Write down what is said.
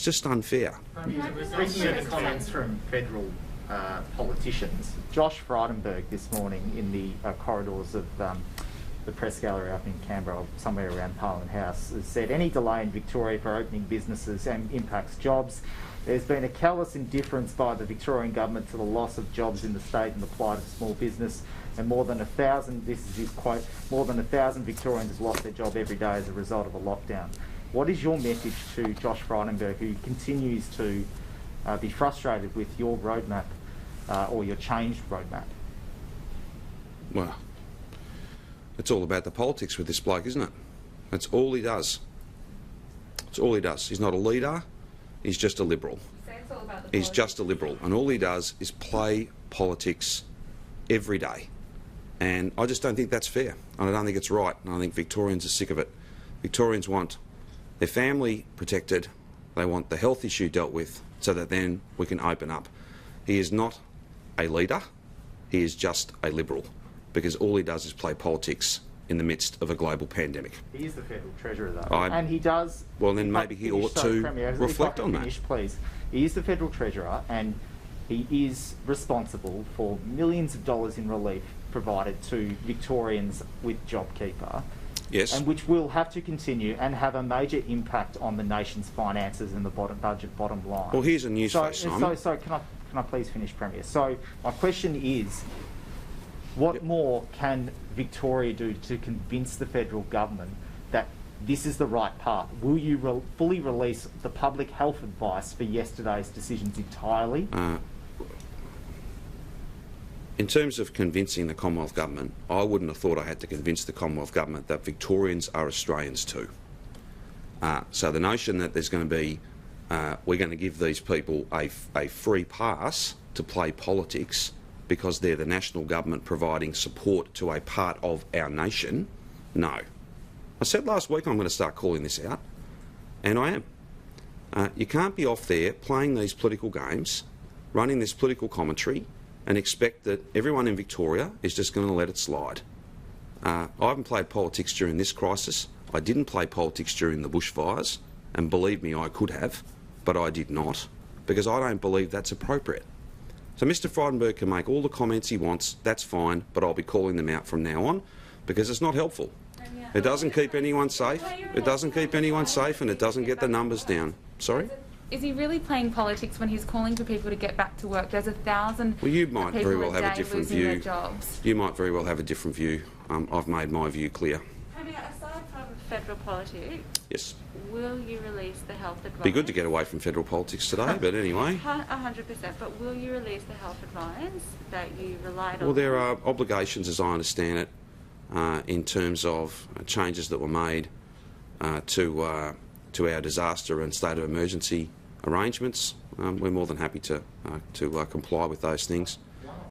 just unfair. Speaking of comments from federal politicians, Josh Frydenberg this morning in the corridors of the press gallery up in Canberra, somewhere around Parliament House, has said any delay in Victoria for opening businesses impacts jobs. There's been a callous indifference by the Victorian government to the loss of jobs in the state and the plight of small business. And more than 1,000, this is his quote, more than 1,000 Victorians have lost their job every day as a result of a lockdown. What is your message to Josh Frydenberg, who continues to be frustrated with your roadmap or your changed roadmap? Well, it's all about the politics with this bloke, isn't it? That's all he does. That's all he does. He's not a leader. He's just a Liberal. He's just a Liberal, and all he does is play politics every day. And I just don't think that's fair. And I don't think it's right. And I think Victorians are sick of it. Victorians want their family protected. They want the health issue dealt with so that then we can open up. He is not a leader. He is just a Liberal, because all he does is play politics in the midst of a global pandemic. He is the federal treasurer, though, and he does. Well, then maybe he ought to reflect on that. Please, he is the federal treasurer, and he is responsible for millions of dollars in relief provided to Victorians with JobKeeper. Yes. And which will have to continue and have a major impact on the nation's finances and the budget bottom line. Well, here's a news face, Simon. So can I please finish, Premier? So my question is, what more can Victoria do to convince the federal government that this is the right path? Will you fully release the public health advice for yesterday's decisions entirely? In terms of convincing the Commonwealth government, I wouldn't have thought I had to convince the Commonwealth government that Victorians are Australians too. So the notion that there's going to be, we're going to give these people a free pass to play politics because they're the national government providing support to a part of our nation, no. I said last week I'm going to start calling this out, and I am. You can't be off there playing these political games, running this political commentary, and expect that everyone in Victoria is just going to let it slide. I haven't played politics during this crisis. I didn't play politics during the bushfires, and believe me, I could have, but I did not, because I don't believe that's appropriate. So Mr Frydenberg can make all the comments he wants, that's fine, but I'll be calling them out from now on, because it's not helpful. It doesn't keep anyone safe. It doesn't keep anyone safe, and it doesn't get the numbers down. Sorry? Is he really playing politics when he's calling for people to get back to work? There's 1,000 well, you might people very well have a different view. Jobs. You might very well have a different view. I've made my view clear. Aside from federal politics, yes. Will you release the health advice? Be good to get away from federal politics today, but anyway. 100%. But will you release the health advice that you relied on? Well, there are obligations, as I understand it, in terms of changes that were made to our disaster and state of emergency arrangements. We're more than happy to comply with those things.